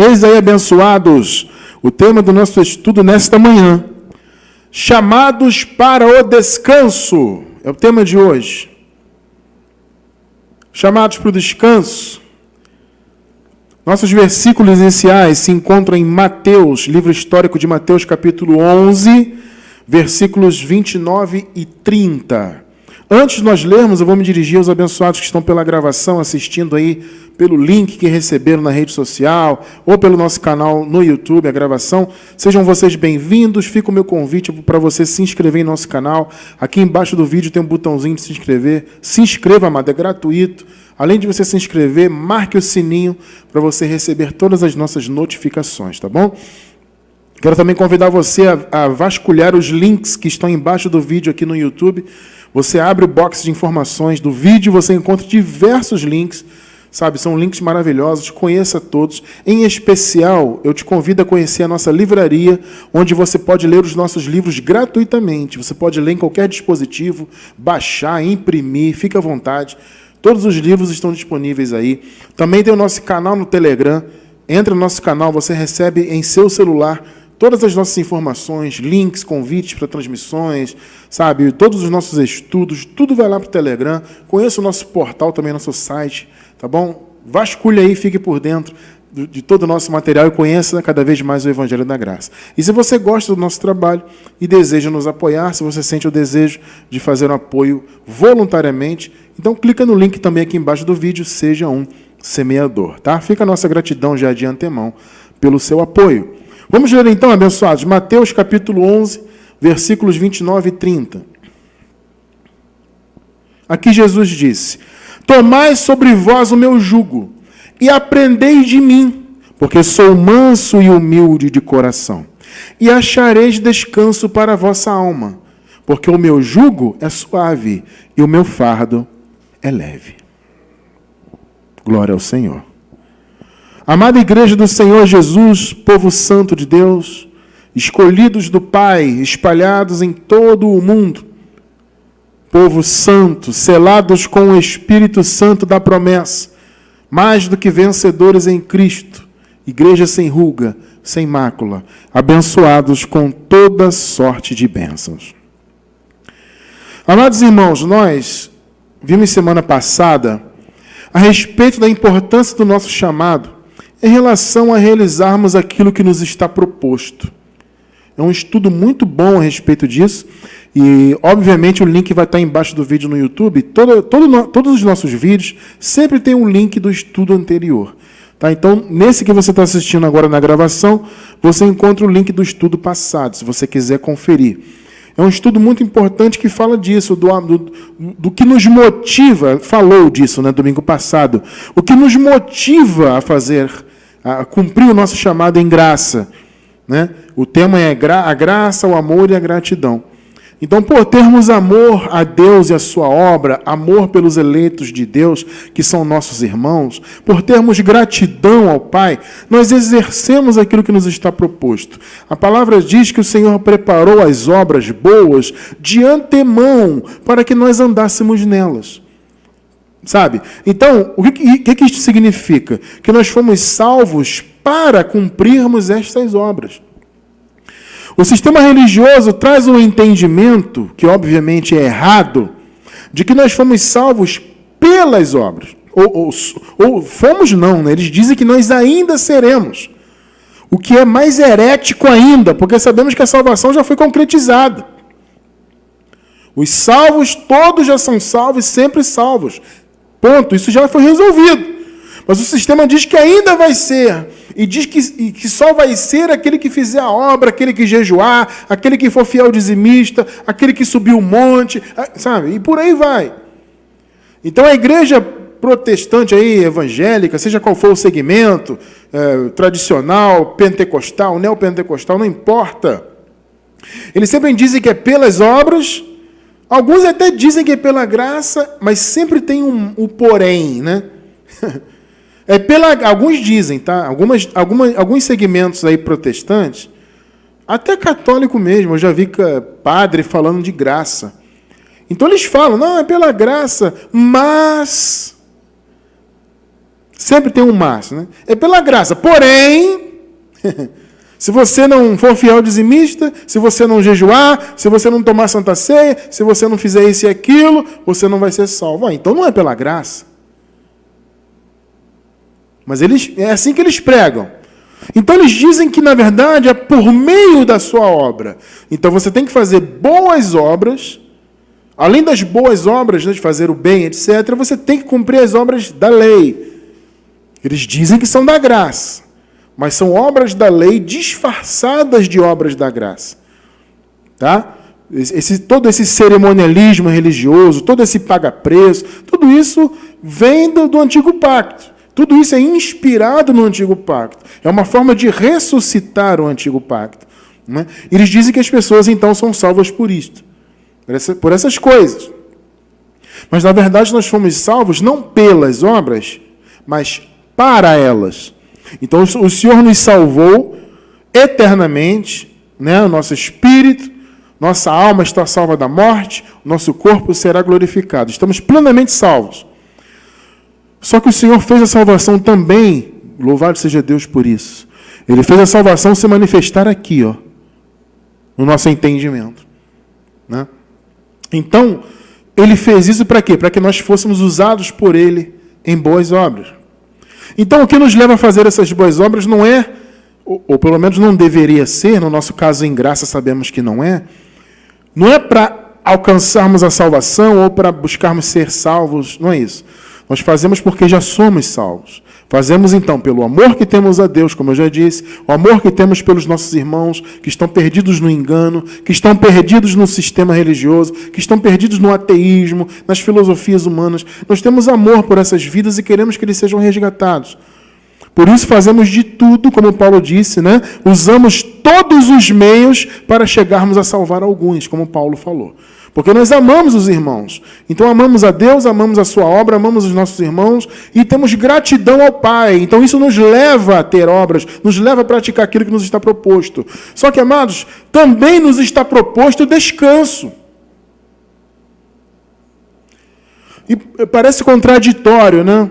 Eis aí, abençoados, o tema do nosso estudo nesta manhã. Chamados para o descanso. É o tema de hoje. Chamados para o descanso. Nossos versículos iniciais se encontram em Mateus, livro histórico de Mateus, capítulo 11, versículos 29 e 30. Antes de nós lermos, eu vou me dirigir aos abençoados que estão pela gravação, assistindo aí pelo link que receberam na rede social ou pelo nosso canal no YouTube, a gravação. Sejam vocês bem-vindos. Fica o meu convite para você se inscrever em nosso canal. Aqui embaixo do vídeo tem um botãozinho de se inscrever. Se inscreva, amado, é gratuito. Além de você se inscrever, marque o sininho para você receber todas as nossas notificações, tá bom? Quero também convidar você a vasculhar os links que estão embaixo do vídeo aqui no YouTube. Você abre o box de informações do vídeo, você encontra diversos links, sabe? São links maravilhosos, conheça todos. Em especial, eu te convido a conhecer a nossa livraria, onde você pode ler os nossos livros gratuitamente. Você pode ler em qualquer dispositivo, baixar, imprimir, fica à vontade. Todos os livros estão disponíveis aí. Também tem o nosso canal no Telegram. Entra no nosso canal, você recebe em seu celular todas as nossas informações, links, convites para transmissões, sabe? Todos os nossos estudos, tudo vai lá para o Telegram. Conheça o nosso portal também, nosso site, tá bom? Vasculhe aí, fique por dentro de todo o nosso material e conheça cada vez mais o Evangelho da Graça. E se você gosta do nosso trabalho e deseja nos apoiar, se você sente o desejo de fazer um apoio voluntariamente, então clica no link também aqui embaixo do vídeo, seja um semeador, tá? Fica a nossa gratidão já de antemão pelo seu apoio. Vamos ler então, abençoados, Mateus capítulo 11, versículos 29 e 30. Aqui Jesus disse: Tomai sobre vós o meu jugo, e aprendei de mim, porque sou manso e humilde de coração, e achareis descanso para a vossa alma, porque o meu jugo é suave, e o meu fardo é leve. Glória ao Senhor. Amada igreja do Senhor Jesus, povo santo de Deus, escolhidos do Pai, espalhados em todo o mundo, povo santo, selados com o Espírito Santo da promessa, mais do que vencedores em Cristo, igreja sem ruga, sem mácula, abençoados com toda sorte de bênçãos. Amados irmãos, nós vimos semana passada a respeito da importância do nosso chamado em relação a realizarmos aquilo que nos está proposto. É um estudo muito bom a respeito disso, e, obviamente, o link vai estar embaixo do vídeo no YouTube. Todos os nossos vídeos sempre tem um link do estudo anterior. Tá? Então, nesse que você está assistindo agora na gravação, você encontra o link do estudo passado, se você quiser conferir. É um estudo muito importante que fala disso, do que nos motiva, falou disso, né, domingo passado, o que nos motiva a cumprir o nosso chamado em graça. Né? O tema é a graça, o amor e a gratidão. Então, por termos amor a Deus e a sua obra, amor pelos eleitos de Deus, que são nossos irmãos, por termos gratidão ao Pai, nós exercemos aquilo que nos está proposto. A palavra diz que o Senhor preparou as obras boas de antemão para que nós andássemos nelas. Sabe? Então, o que isso significa? Que nós fomos salvos para cumprirmos estas obras. O sistema religioso traz um entendimento, que obviamente é errado, de que nós fomos salvos pelas obras. Ou fomos não, né? Eles dizem que nós ainda seremos. O que é mais herético ainda, porque sabemos que a salvação já foi concretizada. Os salvos, todos já são salvos, sempre salvos. Ponto. Isso já foi resolvido. Mas o sistema diz que ainda vai ser. E diz que só vai ser aquele que fizer a obra, aquele que jejuar, aquele que for fiel dizimista, aquele que subir o monte, sabe? E por aí vai. Então a igreja protestante aí, evangélica, seja qual for o segmento, tradicional, pentecostal, neopentecostal, não importa. Eles sempre dizem que é pelas obras, alguns até dizem que é pela graça, mas sempre tem um porém, né? Alguns dizem, tá? Alguns segmentos aí protestantes, até católico mesmo, eu já vi padre falando de graça. Então eles falam, não, é pela graça, mas Sempre tem um mas, né? É pela graça. Porém, se você não for fiel dizimista, se você não jejuar, se você não tomar santa ceia, se você não fizer isso e aquilo, você não vai ser salvo. Então não é pela graça. Mas é assim que eles pregam. Então eles dizem que, na verdade, é por meio da sua obra. Então você tem que fazer boas obras. Além das boas obras, né, de fazer o bem, etc., você tem que cumprir as obras da lei. Eles dizem que são da graça, mas são obras da lei disfarçadas de obras da graça. Tá? Todo esse cerimonialismo religioso, todo esse paga-preço, tudo isso vem do Antigo Pacto. Tudo isso é inspirado no Antigo Pacto. É uma forma de ressuscitar o Antigo Pacto. Né? Eles dizem que as pessoas, então, são salvas por isto. Por essas coisas. Mas, na verdade, nós fomos salvos não pelas obras, mas para elas. Então, o Senhor nos salvou eternamente, né? O nosso espírito, nossa alma está salva da morte, o nosso corpo será glorificado. Estamos plenamente salvos. Só que o Senhor fez a salvação também, louvado seja Deus por isso. Ele fez a salvação se manifestar aqui, ó, no nosso entendimento. Né? Então, ele fez isso para quê? Para que nós fôssemos usados por ele em boas obras. Então, o que nos leva a fazer essas boas obras não é, ou pelo menos não deveria ser, no nosso caso em graça sabemos que não é para alcançarmos a salvação ou para buscarmos ser salvos, não é isso. Nós fazemos porque já somos salvos. Fazemos, então, pelo amor que temos a Deus, como eu já disse, o amor que temos pelos nossos irmãos que estão perdidos no engano, que estão perdidos no sistema religioso, que estão perdidos no ateísmo, nas filosofias humanas. Nós temos amor por essas vidas e queremos que eles sejam resgatados. Por isso fazemos de tudo, como Paulo disse, né? Usamos todos os meios para chegarmos a salvar alguns, como Paulo falou. Porque nós amamos os irmãos. Então amamos a Deus, amamos a sua obra, amamos os nossos irmãos e temos gratidão ao Pai. Então isso nos leva a ter obras, nos leva a praticar aquilo que nos está proposto. Só que, amados, também nos está proposto descanso. E parece contraditório, né?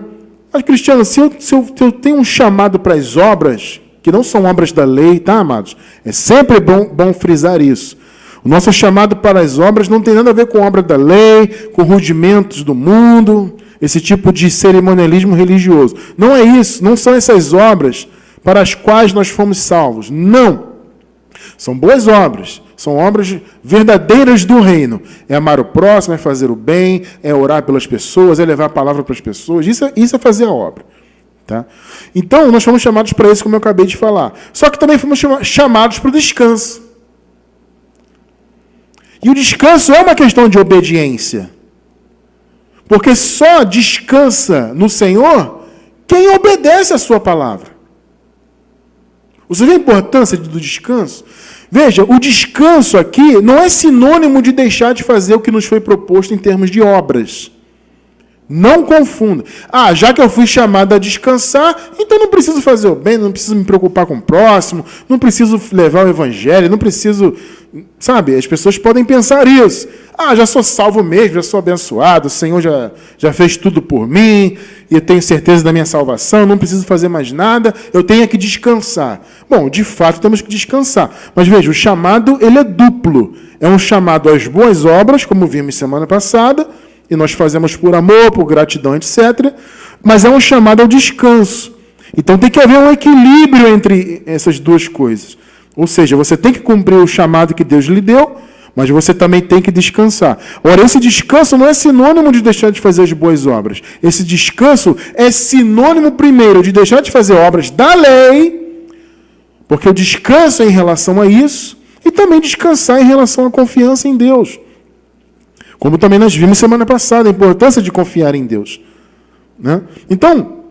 Mas, Cristiano, se eu tenho um chamado para as obras, que não são obras da lei, tá, amados? É sempre bom frisar isso. O nosso chamado para as obras não tem nada a ver com obra da lei, com rudimentos do mundo, esse tipo de cerimonialismo religioso. Não é isso, não são essas obras para as quais nós fomos salvos. Não. São boas obras, são obras verdadeiras do reino. É amar o próximo, é fazer o bem, é orar pelas pessoas, é levar a palavra para as pessoas. Isso é fazer a obra. Tá? Então, nós fomos chamados para isso, como eu acabei de falar. Só que também fomos chamados para o descanso. E o descanso é uma questão de obediência. Porque só descansa no Senhor quem obedece a sua palavra. Você vê a importância do descanso? Veja, o descanso aqui não é sinônimo de deixar de fazer o que nos foi proposto em termos de obras. Não confunda. Já que eu fui chamado a descansar, então não preciso fazer o bem, não preciso me preocupar com o próximo, não preciso levar o evangelho, não preciso... Sabe, as pessoas podem pensar isso. Já sou salvo mesmo, já sou abençoado, o Senhor já fez tudo por mim, e eu tenho certeza da minha salvação, não preciso fazer mais nada, eu tenho que descansar. Bom, de fato temos que descansar. Mas veja, o chamado ele é duplo. É um chamado às boas obras, como vimos semana passada, e nós fazemos por amor, por gratidão, etc. Mas é um chamado ao descanso. Então tem que haver um equilíbrio entre essas duas coisas. Ou seja, você tem que cumprir o chamado que Deus lhe deu, mas você também tem que descansar. Ora, esse descanso não é sinônimo de deixar de fazer as boas obras. Esse descanso é sinônimo, primeiro, de deixar de fazer obras da lei, porque o descanso é em relação a isso, e também descansar em relação à confiança em Deus. Como também nós vimos semana passada, a importância de confiar em Deus. Né? Então,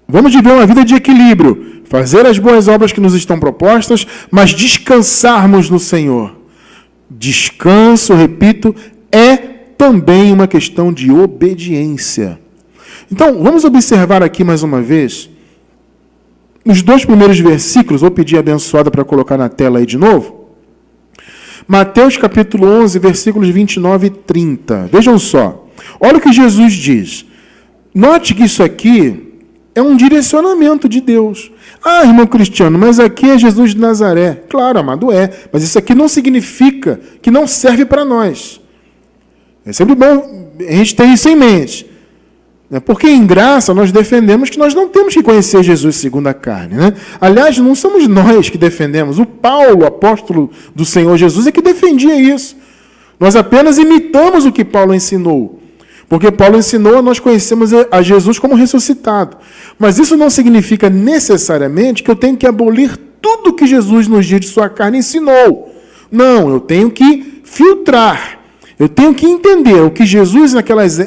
vamos viver uma vida de equilíbrio. Fazer as boas obras que nos estão propostas, mas descansarmos no Senhor. Descanso, repito, é também uma questão de obediência. Então, vamos observar aqui mais uma vez os 2 primeiros versículos. Vou pedir a abençoada para colocar na tela aí de novo. Mateus capítulo 11, versículos 29 e 30. Vejam só. Olha o que Jesus diz. Note que isso aqui é um direcionamento de Deus. Ah, irmão Cristiano, mas aqui é Jesus de Nazaré. Claro, amado, mas isso aqui não significa que não serve para nós. É sempre bom a gente ter isso em mente. Porque em graça nós defendemos que nós não temos que conhecer Jesus segundo a carne. Né? Aliás, não somos nós que defendemos. O Paulo, apóstolo do Senhor Jesus, é que defendia isso. Nós apenas imitamos o que Paulo ensinou. Porque Paulo ensinou, nós conhecemos a Jesus como ressuscitado. Mas isso não significa necessariamente que eu tenho que abolir tudo que Jesus nos dias de sua carne ensinou. Não, eu tenho que filtrar. Eu tenho que entender o que Jesus,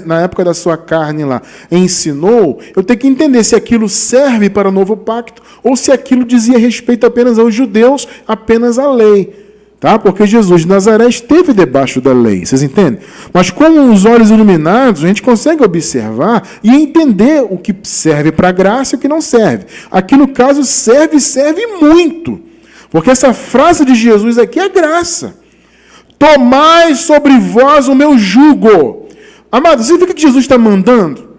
na época da sua carne lá, ensinou. Eu tenho que entender se aquilo serve para o novo pacto ou se aquilo dizia respeito apenas aos judeus, apenas à lei. Tá? Porque Jesus de Nazaré esteve debaixo da lei, vocês entendem? Mas com os olhos iluminados, a gente consegue observar e entender o que serve para a graça e o que não serve. Aqui no caso serve muito. Porque essa frase de Jesus aqui é graça. Tomai sobre vós o meu jugo. Amado, você vê o que Jesus está mandando?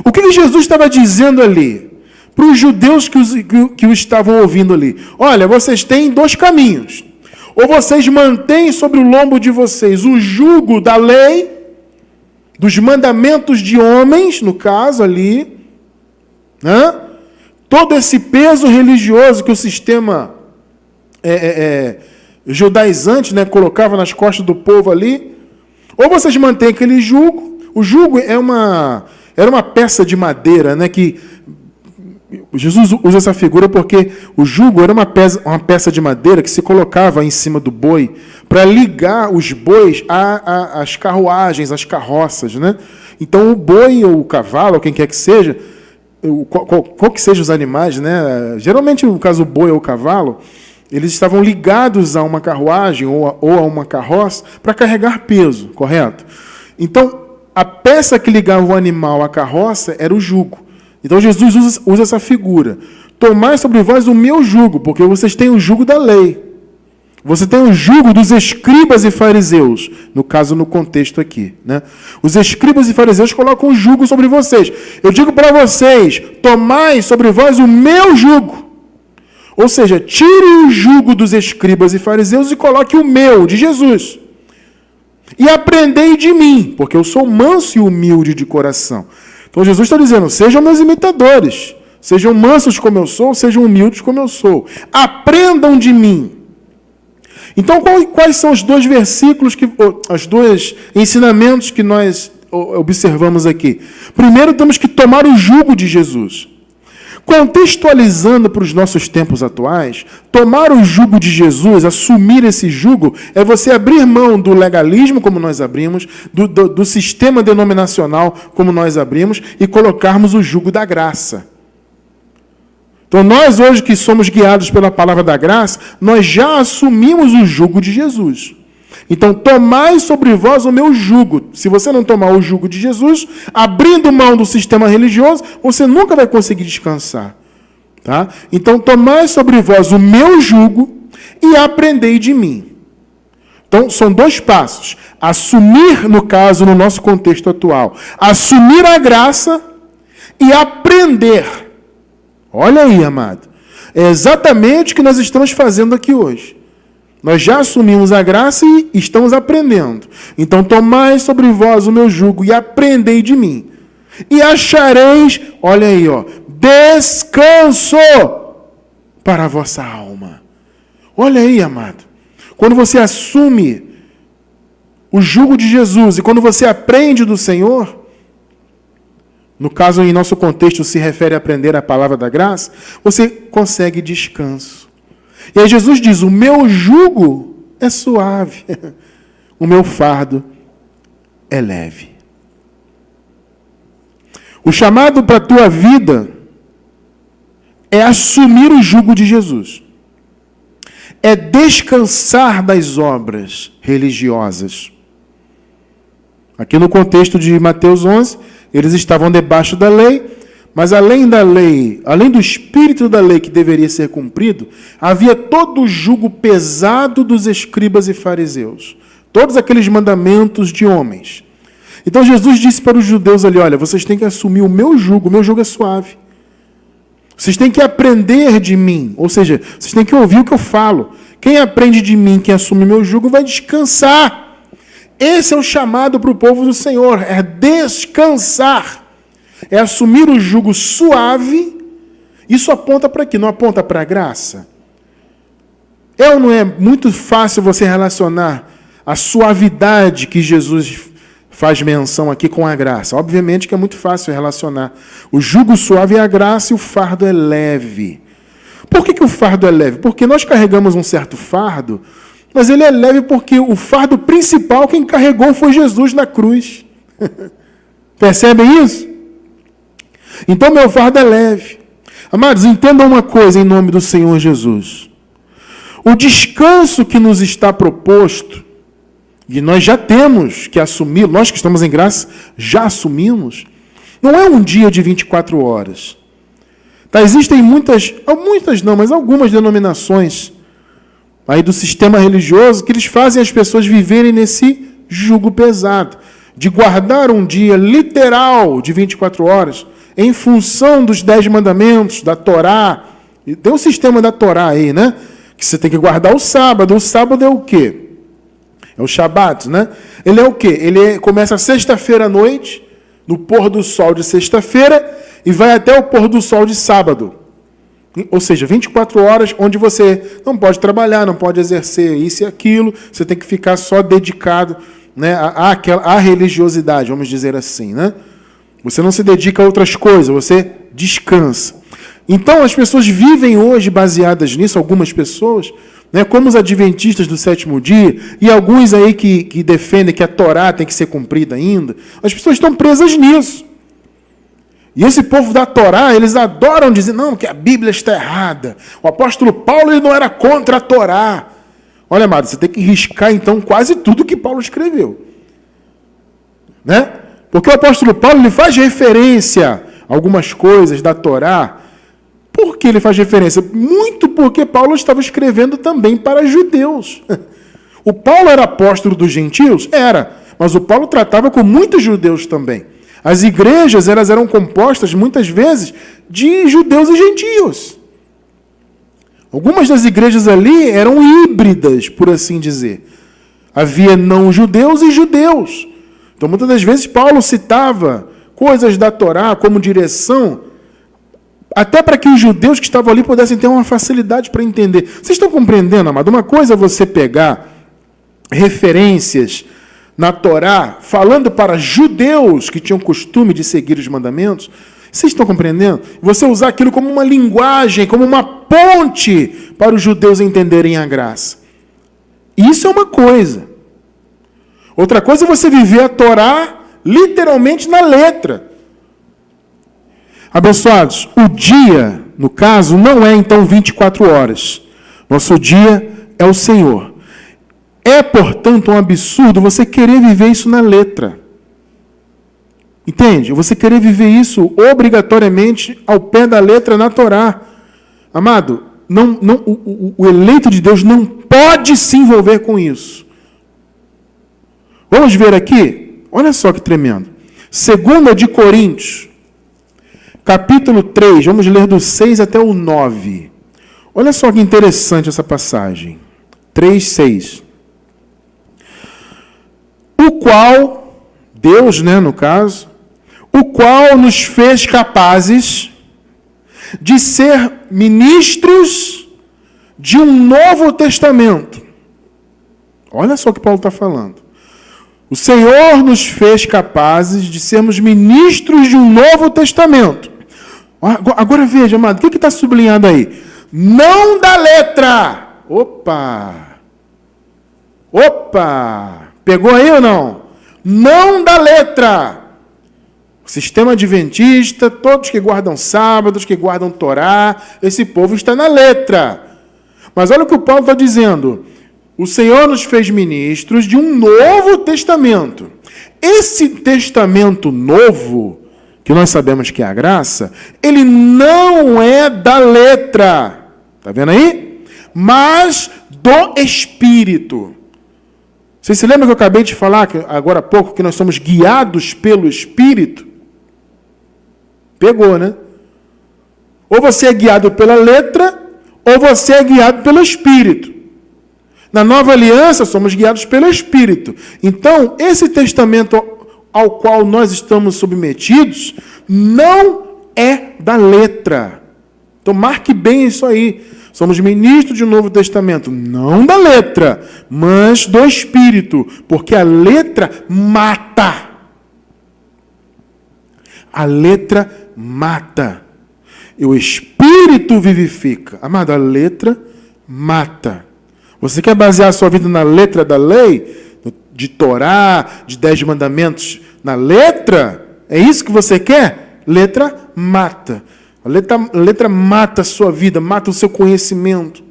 O que Jesus estava dizendo ali? Para os judeus que o estavam ouvindo ali. Olha, vocês têm dois caminhos. Ou vocês mantêm sobre o lombo de vocês o jugo da lei, dos mandamentos de homens, no caso ali, né? Todo esse peso religioso que o sistema judaizante, né, colocava nas costas do povo ali, ou vocês mantêm aquele jugo. O jugo era uma peça de madeira, né, que Jesus usa essa figura porque o jugo era uma peça de madeira que se colocava em cima do boi para ligar os bois às carruagens, às carroças, né? Então o boi ou o cavalo, ou quem quer que seja, qual que seja os animais, né? Geralmente, no caso o boi ou o cavalo, eles estavam ligados a uma carruagem ou a uma carroça para carregar peso, correto? Então, a peça que ligava o animal à carroça era o jugo. Então, Jesus usa essa figura. Tomai sobre vós o meu jugo, porque vocês têm o jugo da lei. Você tem o jugo dos escribas e fariseus, no caso, no contexto aqui. Né? Os escribas e fariseus colocam o jugo sobre vocês. Eu digo para vocês, tomai sobre vós o meu jugo. Ou seja, tire o jugo dos escribas e fariseus e coloque o meu, de Jesus. E aprendei de mim, porque eu sou manso e humilde de coração. Então Jesus está dizendo, sejam meus imitadores, sejam mansos como eu sou, sejam humildes como eu sou. Aprendam de mim. Então, quais são os dois versículos, os dois ensinamentos que nós observamos aqui? Primeiro, temos que tomar o jugo de Jesus. Contextualizando para os nossos tempos atuais, tomar o jugo de Jesus, assumir esse jugo, é você abrir mão do legalismo, como nós abrimos, do sistema denominacional, como nós abrimos, e colocarmos o jugo da graça. Então, nós hoje que somos guiados pela palavra da graça, nós já assumimos o jugo de Jesus. Então, tomai sobre vós o meu jugo. Se você não tomar o jugo de Jesus, abrindo mão do sistema religioso, você nunca vai conseguir descansar. Tá? Então, tomai sobre vós o meu jugo e aprendei de mim. Então, são dois passos. Assumir, no caso, no nosso contexto atual, assumir a graça e aprender. Olha aí, amado. É exatamente o que nós estamos fazendo aqui hoje. Nós já assumimos a graça e estamos aprendendo. Então, tomai sobre vós o meu jugo e aprendei de mim. E achareis, olha aí, descanso para a vossa alma. Olha aí, amado. Quando você assume o jugo de Jesus e quando você aprende do Senhor, no caso, em nosso contexto, se refere a aprender a palavra da graça, você consegue descanso. E aí Jesus diz, o meu jugo é suave, o meu fardo é leve. O chamado para a tua vida é assumir o jugo de Jesus. É descansar das obras religiosas. Aqui no contexto de Mateus 11, eles estavam debaixo da lei, mas além da lei, além do espírito da lei que deveria ser cumprido, havia todo o jugo pesado dos escribas e fariseus. Todos aqueles mandamentos de homens. Então Jesus disse para os judeus ali, olha, vocês têm que assumir o meu jugo é suave. Vocês têm que aprender de mim, ou seja, vocês têm que ouvir o que eu falo. Quem aprende de mim, quem assume meu jugo, vai descansar. Esse é o chamado para o povo do Senhor, é descansar. É assumir o jugo suave. Isso aponta para quê? Não aponta para a graça? É ou não é muito fácil você relacionar a suavidade que Jesus faz menção aqui com a graça? Obviamente que é muito fácil relacionar. O jugo suave é a graça e o fardo é leve. Por que o fardo é leve? Porque nós carregamos um certo fardo, mas ele é leve porque o fardo principal quem carregou foi Jesus na cruz. Percebem isso? Então meu fardo é leve. Amados, entendam uma coisa em nome do Senhor Jesus. O descanso que nos está proposto, e nós já temos que assumir, nós que estamos em graça, já assumimos, não é um dia de 24 horas. Tá, existem muitas não, mas algumas denominações aí do sistema religioso que eles fazem as pessoas viverem nesse jugo pesado, de guardar um dia literal de 24 horas, em função dos 10 mandamentos, da Torá. Tem o sistema da Torá aí, né? Que você tem que guardar o sábado. O sábado é o quê? É o Shabat, né? Ele é o quê? Ele começa sexta-feira à noite, no pôr do sol de sexta-feira, e vai até o pôr do sol de sábado. Ou seja, 24 horas onde você não pode trabalhar, não pode exercer isso e aquilo, você tem que ficar só dedicado, né, à religiosidade, vamos dizer assim, né? Você não se dedica a outras coisas, você descansa. Então, as pessoas vivem hoje baseadas nisso, algumas pessoas, né, como os adventistas do sétimo dia, e alguns aí que defendem que a Torá tem que ser cumprida ainda, as pessoas estão presas nisso. E esse povo da Torá, eles adoram dizer, não, que a Bíblia está errada. O apóstolo Paulo ele não era contra a Torá. Olha, amado, você tem que riscar, então, quase tudo que Paulo escreveu. Né? Porque o apóstolo Paulo ele faz referência a algumas coisas da Torá. Por que ele faz referência? Muito porque Paulo estava escrevendo também para judeus. O Paulo era apóstolo dos gentios? Era. Mas o Paulo tratava com muitos judeus também. As igrejas elas eram compostas, muitas vezes, de judeus e gentios. Algumas das igrejas ali eram híbridas, por assim dizer. Havia não-judeus e judeus. Então, muitas das vezes, Paulo citava coisas da Torá como direção, até para que os judeus que estavam ali pudessem ter uma facilidade para entender. Vocês estão compreendendo, amado? Uma coisa é você pegar referências na Torá, falando para judeus que tinham costume de seguir os mandamentos. Vocês estão compreendendo? Você usar aquilo como uma linguagem, como uma ponte para os judeus entenderem a graça. Isso é uma coisa. Outra coisa é você viver a Torá literalmente na letra. Abençoados, o dia, no caso, não é então 24 horas. Nosso dia é o Senhor. É, portanto, um absurdo você querer viver isso na letra. Entende? Você querer viver isso obrigatoriamente ao pé da letra na Torá. Amado, o eleito de Deus não pode se envolver com isso. Vamos ver aqui? Olha só que tremendo. 2 de Coríntios, capítulo 3, vamos ler do 6 até o 9. Olha só que interessante essa passagem. 3, 6. O qual, Deus, né, no caso, o qual nos fez capazes de ser ministros de um novo testamento. Olha só o que Paulo está falando. O Senhor nos fez capazes de sermos ministros de um novo testamento. Agora veja, amado, o que está sublinhado aí? Não da letra. Opa! Pegou aí ou não? Não da letra. O sistema adventista, todos que guardam sábados, que guardam Torá, esse povo está na letra. Mas olha o que o Paulo está dizendo. O Senhor nos fez ministros de um novo testamento. Esse testamento novo, que nós sabemos que é a graça, ele não é da letra. Está vendo aí? Mas do Espírito. Vocês se lembram que eu acabei de falar, agora há pouco, que nós somos guiados pelo Espírito? Pegou, né? Ou você é guiado pela letra, ou você é guiado pelo Espírito. Na Nova Aliança, somos guiados pelo Espírito. Então, esse testamento ao qual nós estamos submetidos não é da letra. Então, marque bem isso aí. Somos ministros de um Novo Testamento, não da letra, mas do Espírito, porque a letra mata. A letra mata. E o Espírito vivifica. Amado, a letra mata. Você quer basear a sua vida na letra da lei? De Torá, de 10 mandamentos, na letra? É isso que você quer? Letra mata. A letra mata a sua vida, mata o seu conhecimento.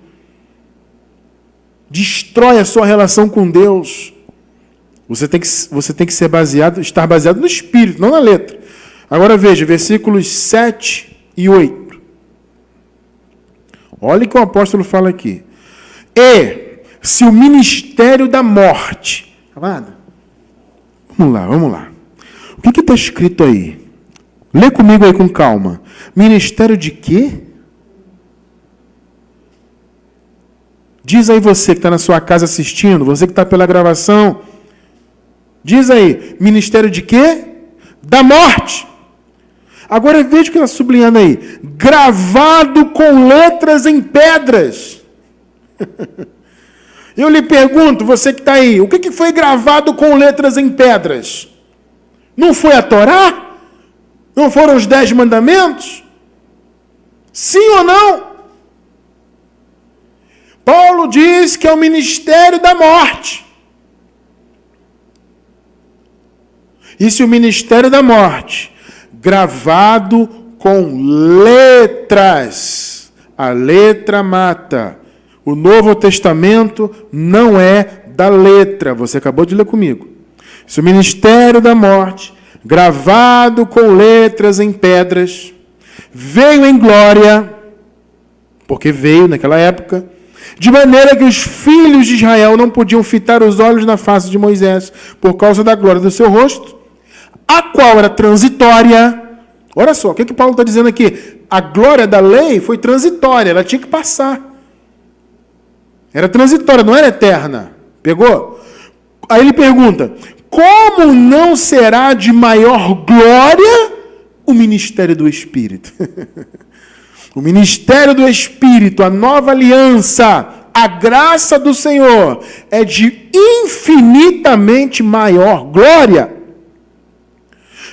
Destrói a sua relação com Deus. Você tem que estar baseado no Espírito, não na letra. Agora veja, versículos 7 e 8. Olha o que o apóstolo fala aqui. E se o ministério da morte... Amado, vamos lá. O que está escrito aí? Lê comigo aí com calma. Ministério de quê? Diz aí você que está na sua casa assistindo, você que está pela gravação. Diz aí, ministério de quê? Da morte. Agora veja o que está sublinhando aí. Gravado com letras em pedras. Eu lhe pergunto, você que está aí, o que foi gravado com letras em pedras? Não foi a Torá? Não foram os 10 mandamentos? Sim ou não? Paulo diz que é o ministério da morte. E se o ministério da morte, gravado com letras, a letra mata. O Novo Testamento não é da letra. Você acabou de ler comigo. Se o ministério da morte, gravado com letras em pedras, veio em glória, porque veio naquela época, de maneira que os filhos de Israel não podiam fitar os olhos na face de Moisés, por causa da glória do seu rosto, a qual era transitória. Olha só, o que Paulo está dizendo aqui? A glória da lei foi transitória, ela tinha que passar. Era transitória, não era eterna. Pegou? Aí ele pergunta, como não será de maior glória o ministério do Espírito? O ministério do Espírito, a nova aliança, a graça do Senhor é de infinitamente maior glória.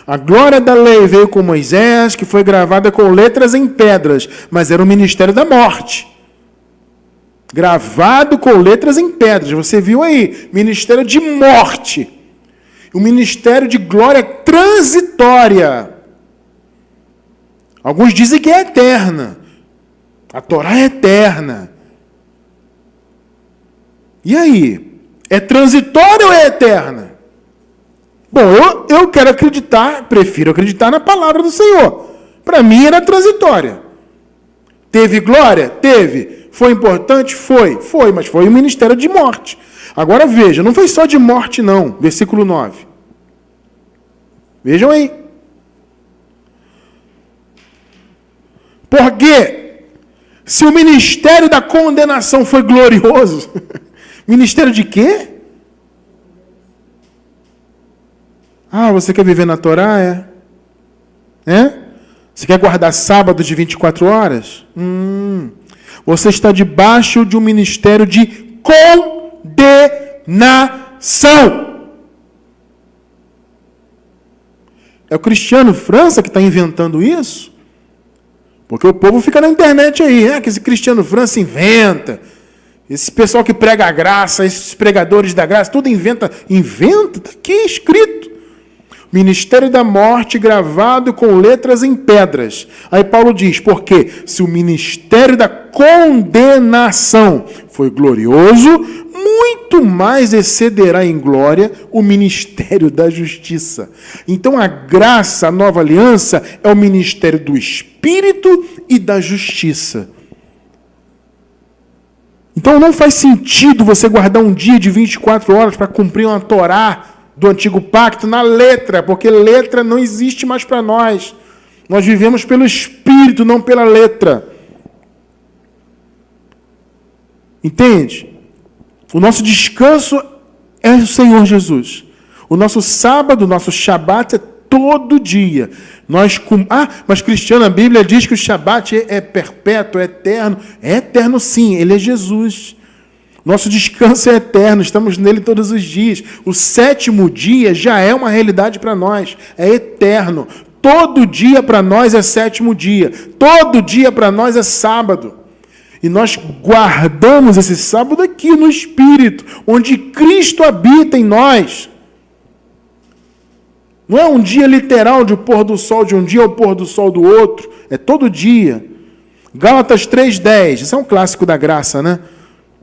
A glória da lei veio com Moisés, que foi gravada com letras em pedras, mas era o ministério da morte. Gravado com letras em pedras. Você viu aí, ministério de morte. O ministério de glória transitória. Alguns dizem que é eterna. A Torá é eterna. E aí? É transitória ou é eterna? Bom, eu quero acreditar, prefiro acreditar na palavra do Senhor. Para mim era transitória. Teve glória? Teve. Foi importante? Foi, mas foi um ministério de morte. Agora veja, não foi só de morte não. Versículo 9. Vejam aí. Porque se o ministério da condenação foi glorioso, ministério de quê? Ah, você quer viver na Torá, é? Você quer guardar sábado de 24 horas? Você está debaixo de um ministério de condenação. É o Cristiano França que está inventando isso? Porque o povo fica na internet aí, que esse Cristiano França inventa. Esse pessoal que prega a graça, esses pregadores da graça, tudo inventa. Inventa? Está aqui escrito. Ministério da morte gravado com letras em pedras. Aí Paulo diz, porque se o ministério da condenação foi glorioso, muito mais excederá em glória o ministério da justiça. Então a graça, a nova aliança, é o ministério do Espírito e da justiça. Então não faz sentido você guardar um dia de 24 horas para cumprir uma Torá do Antigo Pacto na letra, porque letra não existe mais para nós. Nós vivemos pelo Espírito, não pela letra. Entende? O nosso descanso é o Senhor Jesus. O nosso sábado, o nosso Shabat é todo dia. Mas Cristiano, a Bíblia diz que o Shabat é perpétuo, é eterno. É eterno sim, ele é Jesus. Nosso descanso é eterno, estamos nele todos os dias. O 7º dia já é uma realidade para nós, é eterno. Todo dia para nós é 7º dia. Todo dia para nós é sábado. E nós guardamos esse sábado aqui no Espírito, onde Cristo habita em nós. Não é um dia literal de o pôr do sol de um dia ao pôr do sol do outro. É todo dia. Gálatas 3:10. Isso é um clássico da graça, né?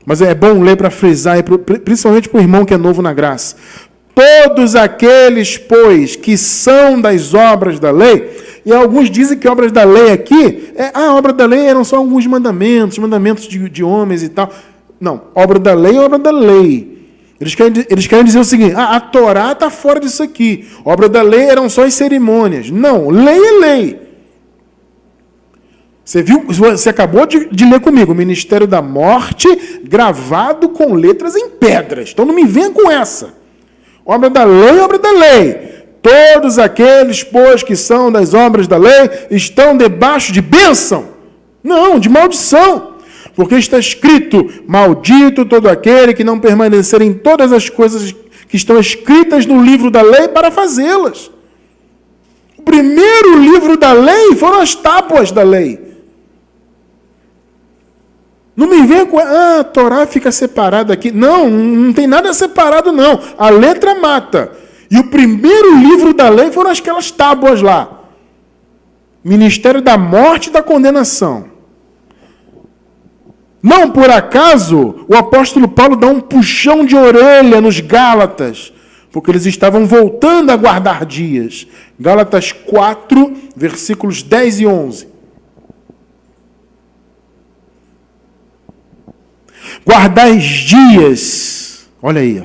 Mas é bom ler para frisar, principalmente para o irmão que é novo na graça. Todos aqueles, pois, que são das obras da lei, e alguns dizem que obras da lei aqui, a obra da lei eram só alguns mandamentos de homens e tal. Não, obra da lei é obra da lei. Eles querem dizer o seguinte, a Torá está fora disso aqui. Obra da lei eram só as cerimônias. Não, lei é lei. Você acabou de ler comigo, o Ministério da Morte, gravado com letras em pedras. Então não me venha com essa. Obra da lei, obra da lei. Todos aqueles, pois, que são das obras da lei, estão debaixo de bênção. Não, de maldição. Porque está escrito, maldito todo aquele que não permanecer em todas as coisas que estão escritas no livro da lei para fazê-las. O primeiro livro da lei foram as tábuas da lei. Não me venha com... a Torá fica separada aqui. Não, não tem nada separado, não. A letra mata. E o primeiro livro da lei foram aquelas tábuas lá. Ministério da morte e da condenação. Não por acaso o apóstolo Paulo dá um puxão de orelha nos Gálatas, porque eles estavam voltando a guardar dias. Gálatas 4, versículos 10 e 11. Guardais dias. Olha aí.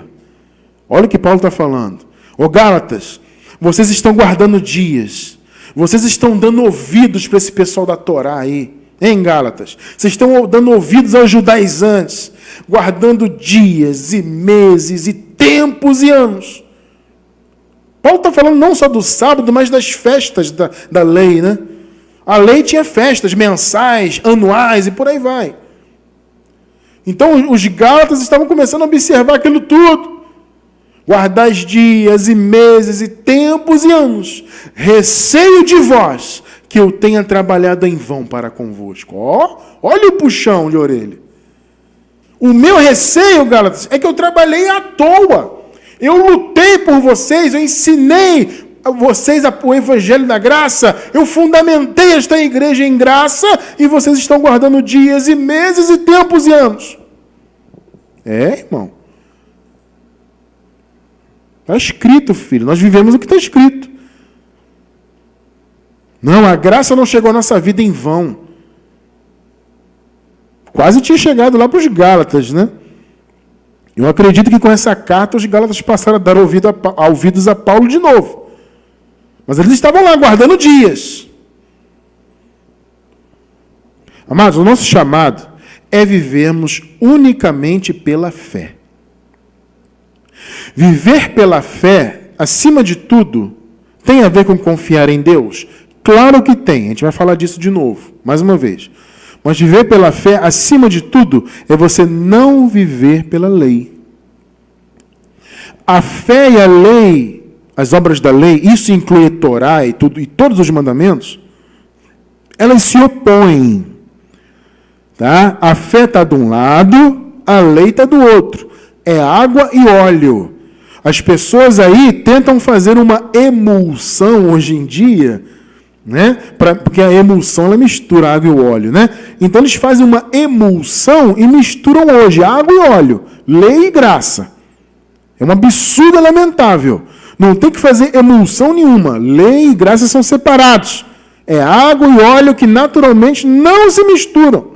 Olha o que Paulo está falando. Ô Gálatas, vocês estão guardando dias. Vocês estão dando ouvidos para esse pessoal da Torá aí. Em Gálatas, vocês estão dando ouvidos aos judaizantes, guardando dias e meses e tempos e anos. Paulo está falando não só do sábado, mas das festas da lei, né? A lei tinha festas mensais, anuais e por aí vai. Então os Gálatas estavam começando a observar aquilo tudo. Guardais dias e meses e tempos e anos. Receio de vós que eu tenha trabalhado em vão para convosco. Olha o puxão de orelha. O meu receio, Gálatas, é que eu trabalhei à toa. Eu lutei por vocês, eu ensinei a vocês o evangelho da graça, eu fundamentei esta igreja em graça e vocês estão guardando dias e meses e tempos e anos. Irmão. Está escrito, filho. Nós vivemos o que está escrito. Não, a graça não chegou à nossa vida em vão. Quase tinha chegado lá para os Gálatas, né? Eu acredito que com essa carta os Gálatas passaram a dar ouvidos a Paulo de novo. Mas eles estavam lá guardando dias. Amados, o nosso chamado é vivermos unicamente pela fé. Viver pela fé, acima de tudo, tem a ver com confiar em Deus? Claro que tem, a gente vai falar disso de novo, mais uma vez. Mas viver pela fé, acima de tudo, é você não viver pela lei. A fé e a lei, as obras da lei, isso inclui a Torá e todos os mandamentos, elas se opõem. Tá? A fé está de um lado, a lei está do outro. É água e óleo. As pessoas aí tentam fazer uma emulsão hoje em dia, né? Porque a emulsão ela mistura água e o óleo, né? Então eles fazem uma emulsão e misturam hoje água e óleo, lei e graça. É um absurdo lamentável. Não tem que fazer emulsão nenhuma. Lei e graça são separados. É água e óleo que naturalmente não se misturam.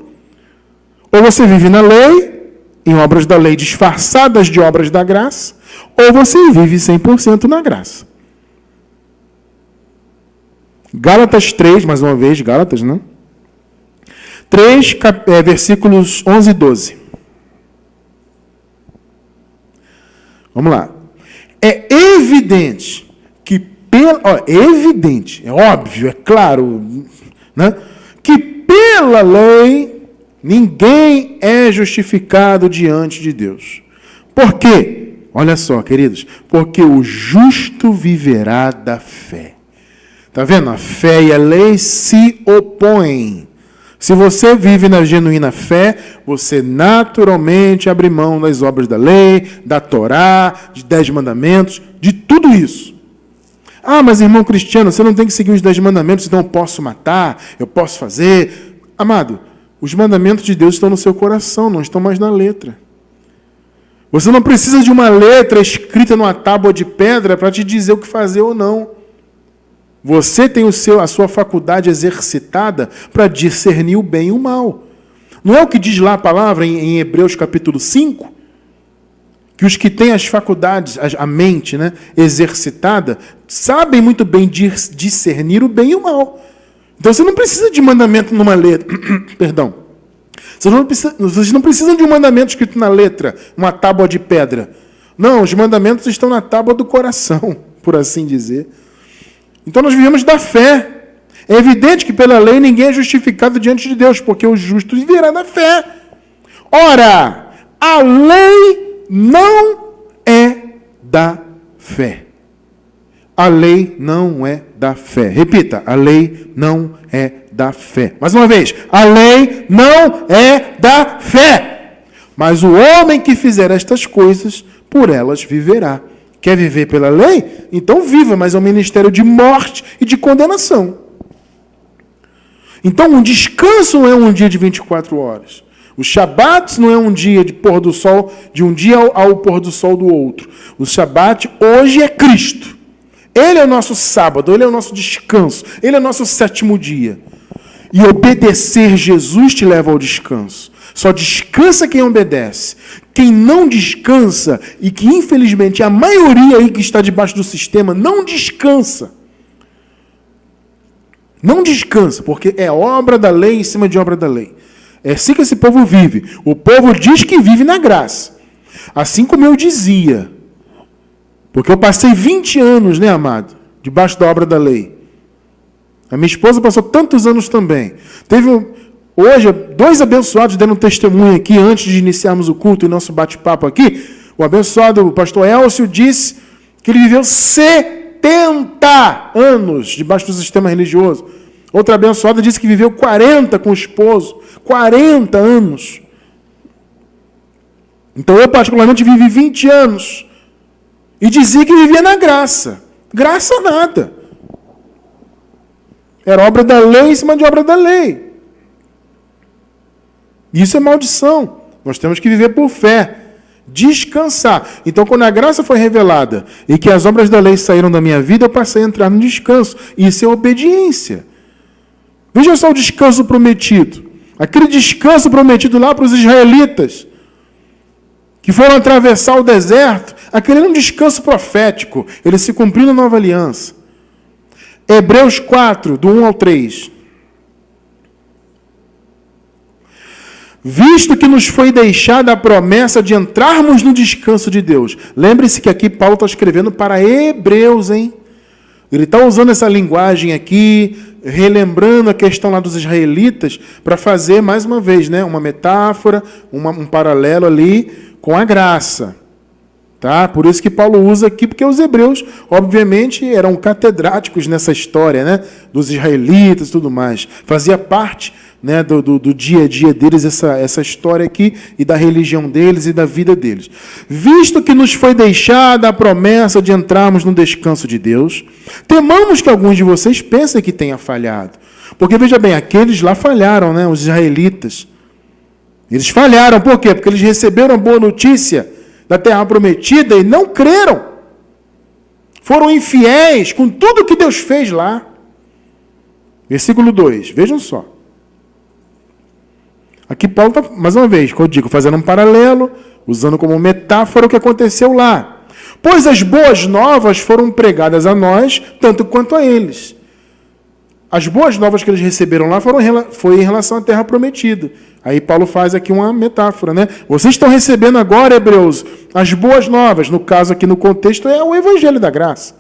Ou você vive na lei, em obras da lei disfarçadas de obras da graça, ou você vive 100% na graça. Gálatas 3, mais uma vez, Gálatas, né? 3, versículos 11 e 12. Vamos lá. É evidente que evidente, é óbvio, é claro, né? Que pela lei ninguém é justificado diante de Deus. Por quê? Olha só, queridos, porque o justo viverá da fé. Está vendo? A fé e a lei se opõem. Se você vive na genuína fé, você naturalmente abre mão das obras da lei, da Torá, de 10 mandamentos, de tudo isso. Ah, mas irmão Cristiano, você não tem que seguir os 10 mandamentos, então eu posso matar, eu posso fazer. Amado, os mandamentos de Deus estão no seu coração, não estão mais na letra. Você não precisa de uma letra escrita numa tábua de pedra para te dizer o que fazer ou não. Você tem a sua faculdade exercitada para discernir o bem e o mal. Não é o que diz lá a palavra em Hebreus capítulo 5? Que os que têm as faculdades, a mente, né, exercitada, sabem muito bem discernir o bem e o mal. Então você não precisa de mandamento numa letra. Perdão. Vocês não precisam de um mandamento escrito na letra, uma tábua de pedra. Não, os mandamentos estão na tábua do coração, por assim dizer. Então nós vivemos da fé. É evidente que pela lei ninguém é justificado diante de Deus, porque o justo viverá da fé. Ora, a lei não é da fé. A lei não é da fé. Repita, a lei não é da fé. Mais uma vez, a lei não é da fé. Mas o homem que fizer estas coisas, por elas viverá. Quer viver pela lei? Então viva, mas é um ministério de morte e de condenação. Então, um descanso não é um dia de 24 horas. O Shabat não é um dia de pôr do sol, de um dia ao pôr do sol do outro. O Shabat hoje é Cristo. Ele é o nosso sábado, ele é o nosso descanso, ele é o nosso 7º dia. E obedecer Jesus te leva ao descanso. Só descansa quem obedece. Quem não descansa, e que infelizmente a maioria aí que está debaixo do sistema não descansa. Não descansa, porque é obra da lei em cima de obra da lei. É assim que esse povo vive. O povo diz que vive na graça. Assim como eu dizia. Porque eu passei 20 anos, né, amado? Debaixo da obra da lei. A minha esposa passou tantos anos também. Hoje, 2 abençoados deram testemunho aqui, antes de iniciarmos o culto e nosso bate-papo aqui. O abençoado, o pastor Elcio, disse que ele viveu 70 anos debaixo do sistema religioso. Outra abençoada disse que viveu 40 com o esposo. 40 anos. Então eu particularmente vivi 20 anos. E dizia que vivia na graça. Graça nada. Era obra da lei em cima de obra da lei. Isso é maldição. Nós temos que viver por fé. Descansar. Então, quando a graça foi revelada e que as obras da lei saíram da minha vida, eu passei a entrar no descanso. Isso é obediência. Veja só o descanso prometido. Aquele descanso prometido lá para os israelitas, que foram atravessar o deserto, aquele era um descanso profético. Ele se cumpriu na nova aliança. Hebreus 4, do 1 ao 3. Visto que nos foi deixada a promessa de entrarmos no descanso de Deus. Lembre-se que aqui Paulo está escrevendo para hebreus, hein? Ele está usando essa linguagem aqui, relembrando a questão lá dos israelitas, para fazer, mais uma vez, né, uma metáfora, um paralelo ali com a graça. Tá? Por isso que Paulo usa aqui, porque os hebreus, obviamente, eram catedráticos nessa história, né, dos israelitas e tudo mais. Fazia parte, né, do dia a dia deles essa história aqui, e da religião deles e da vida deles. Visto que nos foi deixada a promessa de entrarmos no descanso de Deus, temamos que alguns de vocês pensem que tenha falhado. Porque, veja bem, aqueles lá falharam, né, os israelitas. Eles falharam, por quê? Porque eles receberam a boa notícia da terra prometida e não creram. Foram infiéis com tudo que Deus fez lá. Versículo 2, vejam só. Aqui Paulo está, mais uma vez, como eu digo, fazendo um paralelo, usando como metáfora o que aconteceu lá. Pois as boas novas foram pregadas a nós, tanto quanto a eles. As boas novas que eles receberam lá foi em relação à terra prometida. Aí Paulo faz aqui uma metáfora, né? Vocês estão recebendo agora, hebreus, as boas novas. No caso aqui no contexto é o evangelho da graça.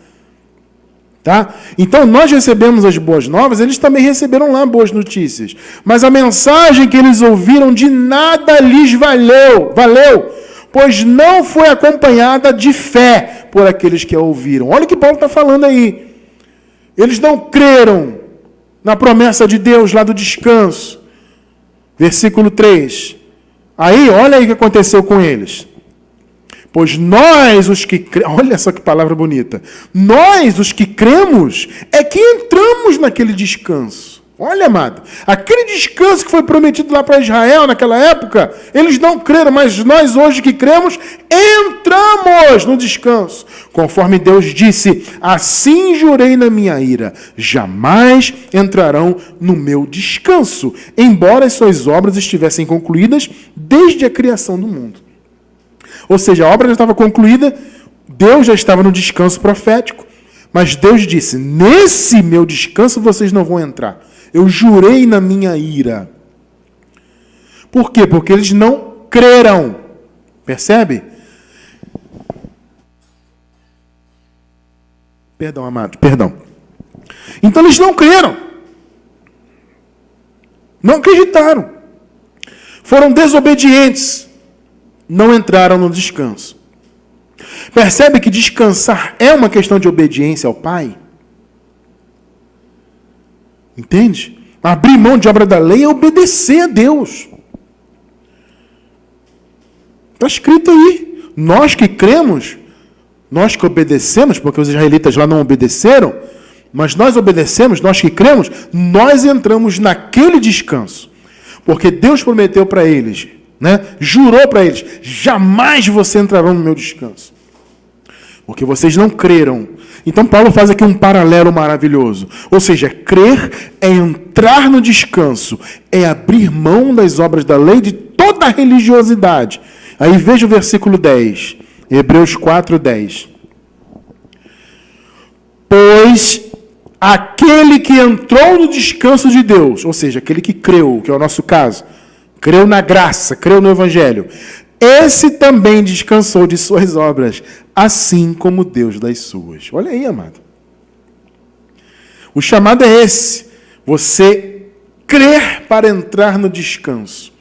Tá? Então nós recebemos as boas novas, eles também receberam lá boas notícias. Mas a mensagem que eles ouviram de nada lhes valeu, pois não foi acompanhada de fé por aqueles que a ouviram. Olha o que Paulo está falando aí. Eles não creram na promessa de Deus lá do descanso. Versículo 3. Aí, olha aí o que aconteceu com eles. Pois nós, os que cremos, olha só que palavra bonita. Nós, os que cremos, é que entramos naquele descanso. Olha, amado, aquele descanso que foi prometido lá para Israel naquela época, eles não creram, mas nós hoje que cremos, entramos no descanso. Conforme Deus disse, assim jurei na minha ira, jamais entrarão no meu descanso, embora as suas obras estivessem concluídas desde a criação do mundo. Ou seja, a obra já estava concluída, Deus já estava no descanso profético, mas Deus disse, nesse meu descanso vocês não vão entrar. Eu jurei na minha ira. Por quê? Porque eles não creram. Percebe? Perdão, amado, perdão. Então eles não creram. Não acreditaram. Foram desobedientes. Não entraram no descanso. Percebe que descansar é uma questão de obediência ao Pai? Entende? Abrir mão de obra da lei é obedecer a Deus. Está escrito aí. Nós que cremos, nós que obedecemos, porque os israelitas lá não obedeceram, mas nós obedecemos, nós que cremos, nós entramos naquele descanso. Porque Deus prometeu para eles, né? Jurou para eles, jamais vocês entrarão no meu descanso. Porque vocês não creram. Então Paulo faz aqui um paralelo maravilhoso. Ou seja, crer é entrar no descanso, é abrir mão das obras da lei, de toda a religiosidade. Aí veja o versículo 10, Hebreus 4:10. Pois aquele que entrou no descanso de Deus, ou seja, aquele que creu, que é o nosso caso, creu na graça, creu no Evangelho, esse também descansou de suas obras, assim como Deus das suas. Olha aí, amado. O chamado é esse. Você crer para entrar no descanso.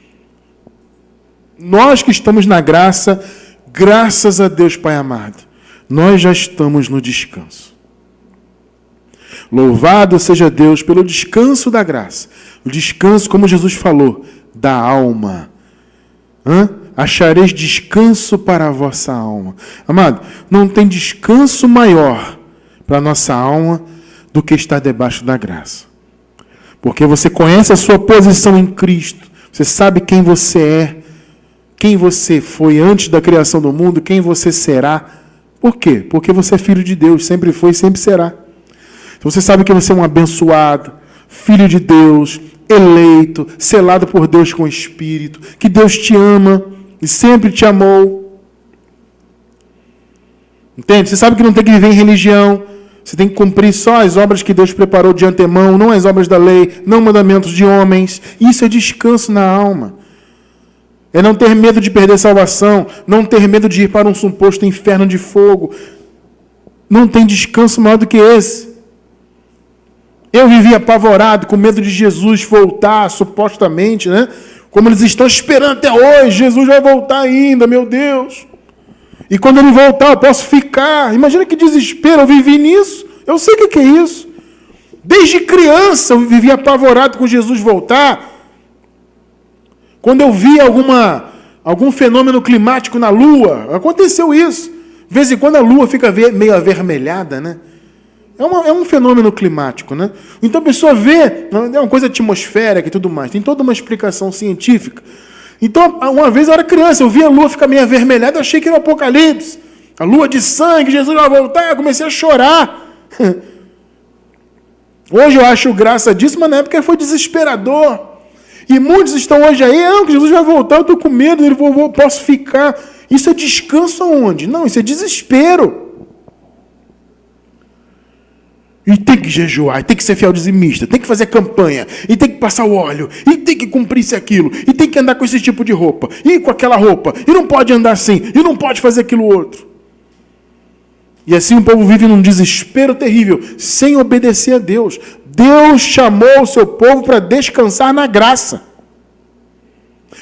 Nós que estamos na graça, graças a Deus, Pai amado, nós já estamos no descanso. Louvado seja Deus pelo descanso da graça. O descanso, como Jesus falou, da alma. Achareis descanso para a vossa alma. Amado, não tem descanso maior para a nossa alma do que estar debaixo da graça. Porque você conhece a sua posição em Cristo. Você sabe quem você é, quem você foi antes da criação do mundo, quem você será. Por quê? Porque você é filho de Deus, sempre foi e sempre será. Então você sabe que você é um abençoado, filho de Deus, eleito, selado por Deus com o Espírito, que Deus te ama e sempre te amou. Entende? Você sabe que não tem que viver em religião. Você tem que cumprir só as obras que Deus preparou de antemão, não as obras da lei, não mandamentos de homens. Isso é descanso na alma. É não ter medo de perder salvação, não ter medo de ir para um suposto inferno de fogo. Não tem descanso maior do que esse. Eu vivia apavorado, com medo de Jesus voltar, supostamente, né? Como eles estão esperando até hoje, Jesus vai voltar ainda, meu Deus. E quando ele voltar, eu posso ficar. Imagina que desespero, eu vivi nisso. Eu sei o que é isso. Desde criança eu vivia apavorado com Jesus voltar. Quando eu via algum fenômeno climático na Lua, aconteceu isso. De vez em quando a Lua fica meio avermelhada, né? É um fenômeno climático, né? Então a pessoa vê, é uma coisa atmosférica e tudo mais. Tem toda uma explicação científica. Então, uma vez eu era criança, eu via a lua ficar meio avermelhada, eu achei que era o Apocalipse. A lua de sangue, Jesus vai voltar, eu comecei a chorar. Hoje eu acho graça disso, mas na época foi desesperador. E muitos estão hoje aí, que Jesus vai voltar, eu estou com medo, posso ficar. Isso é descanso aonde? Não, isso é desespero. E tem que jejuar, e tem que ser fiel dizimista, tem que fazer campanha, e tem que passar o óleo, e tem que cumprir isso e aquilo, e tem que andar com esse tipo de roupa, e com aquela roupa, e não pode andar assim, e não pode fazer aquilo outro. E assim o povo vive num desespero terrível, sem obedecer a Deus. Deus chamou o seu povo para descansar na graça.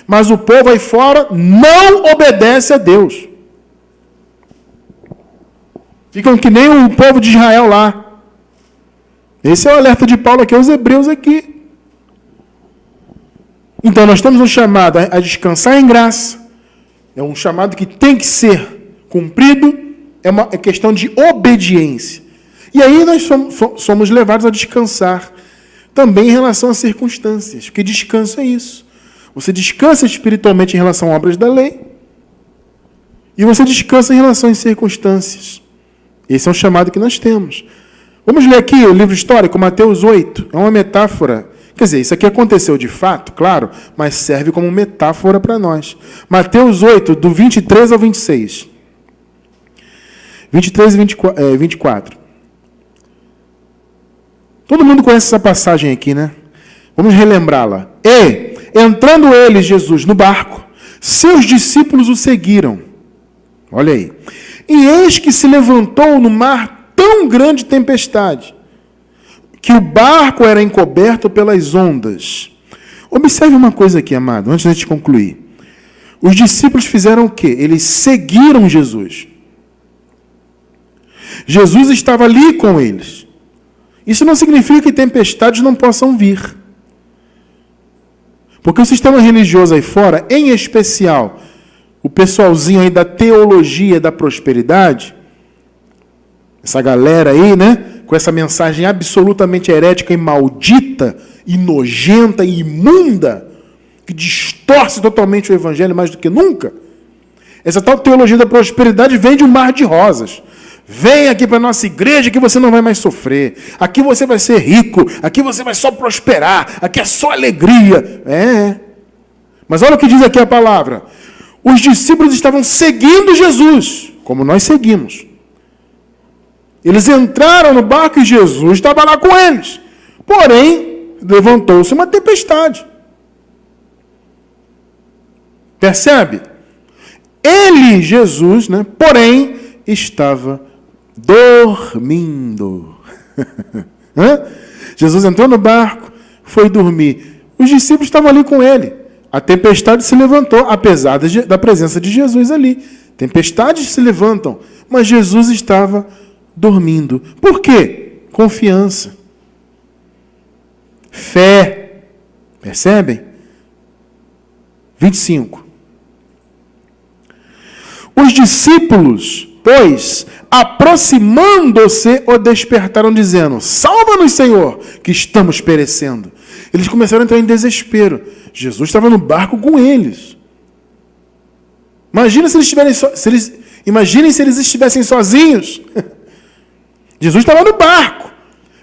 Mas o povo aí fora não obedece a Deus. Ficam que nem o povo de Israel lá. Esse é o alerta de Paulo aqui aos Hebreus aqui. Então nós temos um chamado a descansar em graça. É um chamado que tem que ser cumprido. É questão de obediência. E aí nós somos levados a descansar. Também em relação às circunstâncias. Porque descanso é isso. Você descansa espiritualmente em relação a obras da lei. E você descansa em relação às circunstâncias. Esse é um chamado que nós temos. Vamos ler aqui o livro histórico, Mateus 8. É uma metáfora. Quer dizer, isso aqui aconteceu de fato, claro, mas serve como metáfora para nós. Mateus 8, do 23 ao 26. 23 e 24. Todo mundo conhece essa passagem aqui, né? Vamos relembrá-la. E, entrando ele, Jesus, no barco, seus discípulos o seguiram. Olha aí. E eis que se levantou no mar tão grande tempestade, que o barco era encoberto pelas ondas. Observe uma coisa aqui, amado, antes de a gente concluir. Os discípulos fizeram o quê? Eles seguiram Jesus. Jesus estava ali com eles. Isso não significa que tempestades não possam vir. Porque o sistema religioso aí fora, em especial, o pessoalzinho aí da teologia da prosperidade, essa galera aí, né, com essa mensagem absolutamente herética e maldita, e nojenta e imunda, que distorce totalmente o evangelho mais do que nunca, essa tal teologia da prosperidade vem de um mar de rosas. Vem aqui para a nossa igreja que você não vai mais sofrer. Aqui você vai ser rico. Aqui você vai só prosperar. Aqui é só alegria. Mas olha o que diz aqui a palavra. Os discípulos estavam seguindo Jesus, como nós seguimos. Eles entraram no barco e Jesus estava lá com eles. Porém, levantou-se uma tempestade. Percebe? Ele, Jesus, né, porém, estava dormindo. Jesus entrou no barco, foi dormir. Os discípulos estavam ali com ele. A tempestade se levantou, apesar da presença de Jesus ali. Tempestades se levantam, mas Jesus estava dormindo. Por quê? Confiança. Fé. Percebem? 25. Os discípulos, pois, aproximando-se, o despertaram, dizendo: salva-nos, Senhor, que estamos perecendo. Eles começaram a entrar em desespero. Jesus estava no barco com eles. Imaginem se eles estivessem sozinhos. Jesus estava no barco.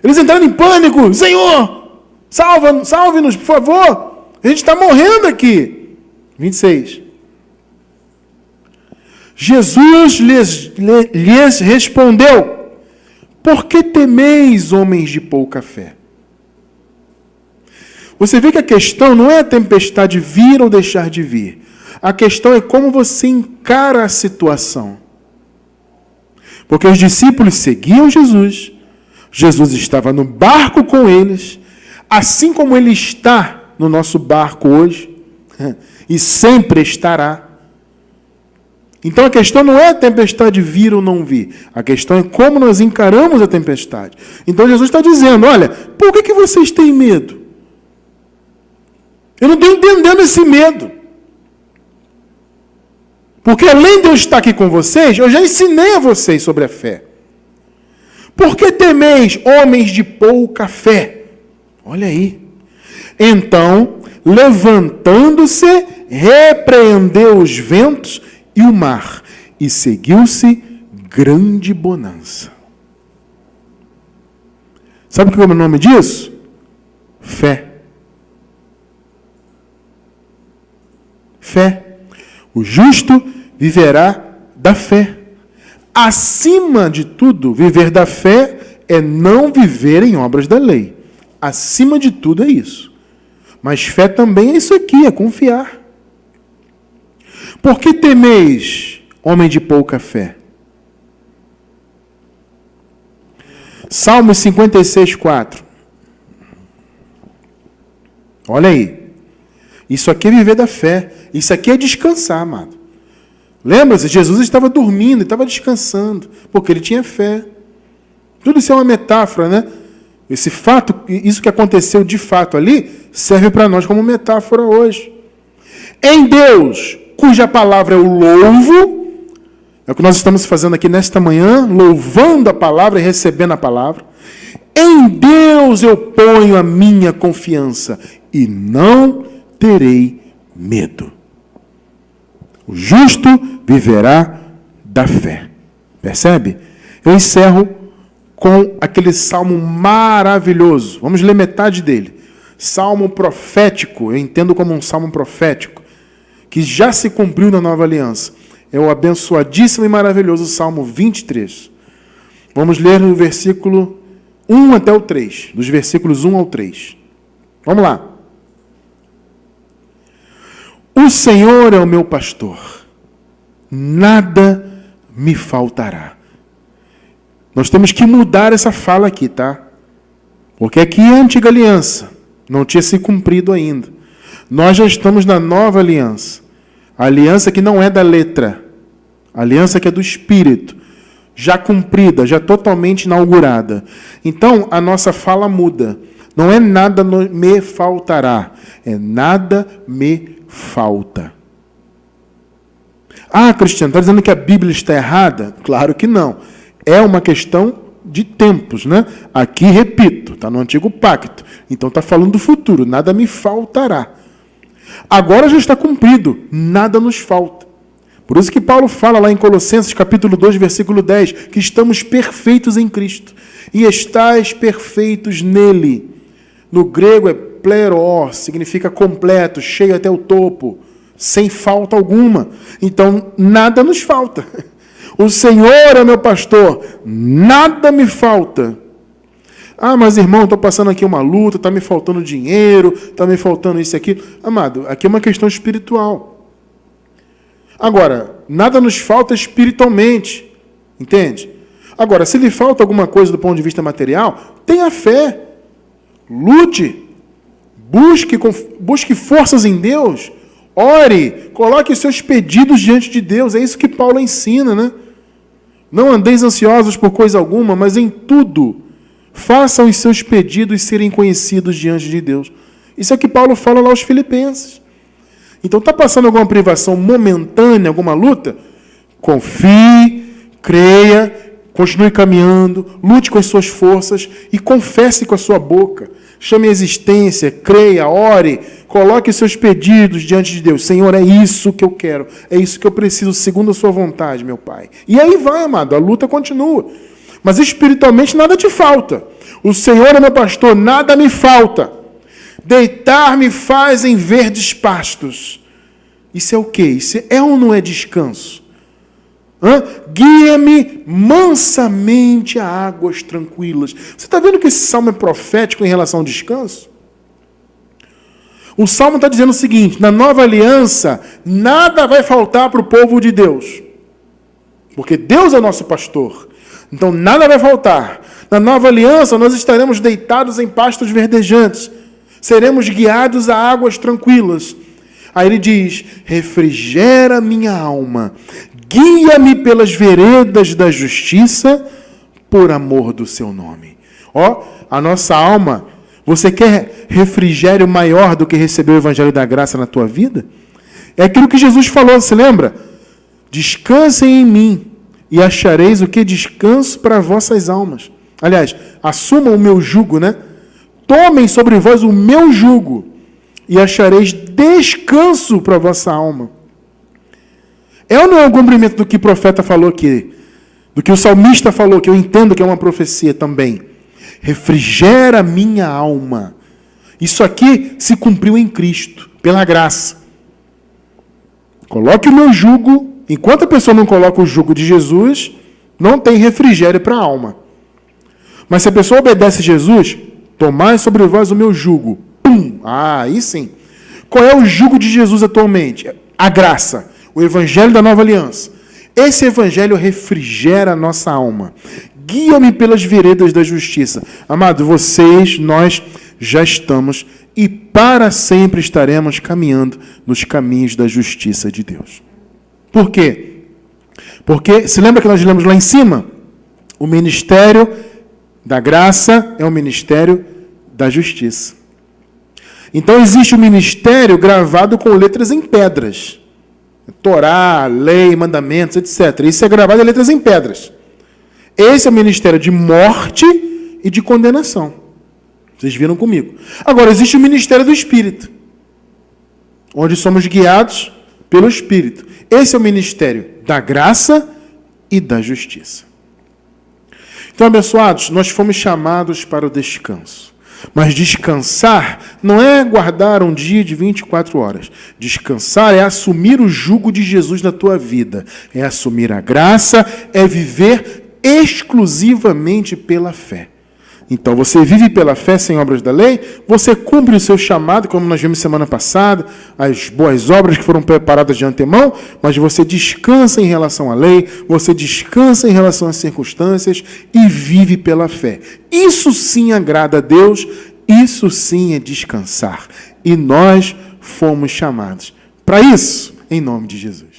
Eles entraram em pânico. Senhor, salve-nos, por favor. A gente está morrendo aqui. 26. Jesus lhes respondeu: por que temeis, homens de pouca fé? Você vê que a questão não é a tempestade vir ou deixar de vir. A questão é como você encara a situação. Porque os discípulos seguiam Jesus. Jesus estava no barco com eles, assim como ele está no nosso barco hoje, e sempre estará. Então a questão não é a tempestade vir ou não vir. A questão é como nós encaramos a tempestade. Então Jesus está dizendo: olha, por que vocês têm medo? Eu não estou entendendo esse medo. Porque além de eu estar aqui com vocês, eu já ensinei a vocês sobre a fé. Por que temeis, homens de pouca fé? Olha aí. Então, levantando-se, repreendeu os ventos e o mar, e seguiu-se grande bonança. Sabe o que é o nome disso? Fé. Fé. O justo viverá da fé. Acima de tudo, viver da fé é não viver em obras da lei. Acima de tudo é isso. Mas fé também é isso aqui, é confiar. Por que temeis, homem de pouca fé? Salmos 56, 4. Olha aí. Isso aqui é viver da fé. Isso aqui é descansar, amado. Lembra-se, Jesus estava dormindo, estava descansando, porque ele tinha fé. Tudo isso é uma metáfora, né? Esse fato, isso que aconteceu de fato ali, serve para nós como metáfora hoje. Em Deus, cuja palavra eu louvo, é o que nós estamos fazendo aqui nesta manhã, louvando a palavra e recebendo a palavra. Em Deus eu ponho a minha confiança e não terei medo. O justo viverá da fé. Percebe? Eu encerro com aquele salmo maravilhoso. Vamos ler metade dele. Salmo profético, eu entendo como um salmo profético, que já se cumpriu na nova aliança. É o abençoadíssimo e maravilhoso Salmo 23. Vamos ler no versículo 1 até o 3. Dos versículos 1 ao 3. Vamos lá. O Senhor é o meu pastor. Nada me faltará. Nós temos que mudar essa fala aqui, tá? Porque aqui é a antiga aliança. Não tinha se cumprido ainda. Nós já estamos na nova aliança. A aliança que não é da letra. A aliança que é do Espírito. Já cumprida, já totalmente inaugurada. Então, a nossa fala muda. Não é nada me faltará. É nada me falta. Ah, Cristiano, está dizendo que a Bíblia está errada? Claro que não. É uma questão de tempos, né? Aqui, repito, está no Antigo Pacto. Então está falando do futuro. Nada me faltará. Agora já está cumprido. Nada nos falta. Por isso que Paulo fala lá em Colossenses, capítulo 2, versículo 10, que estamos perfeitos em Cristo. E estais perfeitos nele. No grego é plero, significa completo, cheio até o topo, sem falta alguma. Então, nada nos falta. O Senhor é meu pastor, nada me falta. Ah, mas irmão, estou passando aqui uma luta, está me faltando dinheiro, está me faltando isso e aquilo. Amado, aqui é uma questão espiritual. Agora, nada nos falta espiritualmente, entende? Agora, se lhe falta alguma coisa do ponto de vista material, tenha fé, lute, busque forças em Deus, ore, coloque os seus pedidos diante de Deus. É isso que Paulo ensina, né? Não andeis ansiosos por coisa alguma, mas em tudo façam os seus pedidos serem conhecidos diante de Deus. Isso é o que Paulo fala lá aos Filipenses. Então, está passando alguma privação momentânea, alguma luta? Confie, creia, continue caminhando, lute com as suas forças e confesse com a sua boca. Chame a existência, creia, ore, coloque os seus pedidos diante de Deus. Senhor, é isso que eu quero, é isso que eu preciso, segundo a sua vontade, meu Pai. E aí vai, amado, a luta continua. Mas espiritualmente nada te falta. O Senhor é meu pastor, nada me falta. Deitar-me faz em verdes pastos. Isso é o quê? Isso é ou não é descanso? Guia-me mansamente a águas tranquilas. Você está vendo que esse salmo é profético em relação ao descanso? O salmo está dizendo o seguinte: na nova aliança, nada vai faltar para o povo de Deus. Porque Deus é o nosso pastor. Então, nada vai faltar. Na nova aliança, nós estaremos deitados em pastos verdejantes. Seremos guiados a águas tranquilas. Aí ele diz: refrigera minha alma, guia-me pelas veredas da justiça, por amor do seu nome. Ó, a nossa alma, você quer refrigério maior do que receber o evangelho da graça na tua vida? É aquilo que Jesus falou, você lembra? Descansem em mim e achareis o que? Descanso para vossas almas. Aliás, assumam o meu jugo, né? Tomem sobre vós o meu jugo e achareis descanso para a vossa alma. É ou não é o cumprimento do que o profeta falou aqui? Do que o salmista falou, que eu entendo que é uma profecia também. Refrigera minha alma. Isso aqui se cumpriu em Cristo, pela graça. Coloque o meu jugo. Enquanto a pessoa não coloca o jugo de Jesus, não tem refrigério para a alma. Mas se a pessoa obedece a Jesus, tomai sobre vós o meu jugo. Pum! Ah, aí sim. Qual é o jugo de Jesus atualmente? A graça, o evangelho da nova aliança. Esse evangelho refrigera a nossa alma. Guia-me pelas veredas da justiça. Amado, vocês, nós já estamos e para sempre estaremos caminhando nos caminhos da justiça de Deus. Por quê? Porque, se lembra que nós lemos lá em cima? O ministério da graça é o ministério da justiça. Então existe um ministério gravado com letras em pedras. Torá, lei, mandamentos, etc. Isso é gravado em letras em pedras. Esse é o ministério de morte e de condenação. Vocês viram comigo. Agora, existe o ministério do Espírito, onde somos guiados pelo Espírito. Esse é o ministério da graça e da justiça. Então, abençoados, nós fomos chamados para o descanso. Mas descansar não é guardar um dia de 24 horas. Descansar é assumir o jugo de Jesus na tua vida. É assumir a graça, é viver exclusivamente pela fé. Então, você vive pela fé sem obras da lei, você cumpre o seu chamado, como nós vimos semana passada, as boas obras que foram preparadas de antemão, mas você descansa em relação à lei, você descansa em relação às circunstâncias e vive pela fé. Isso sim agrada a Deus, isso sim é descansar. E nós fomos chamados para isso, em nome de Jesus.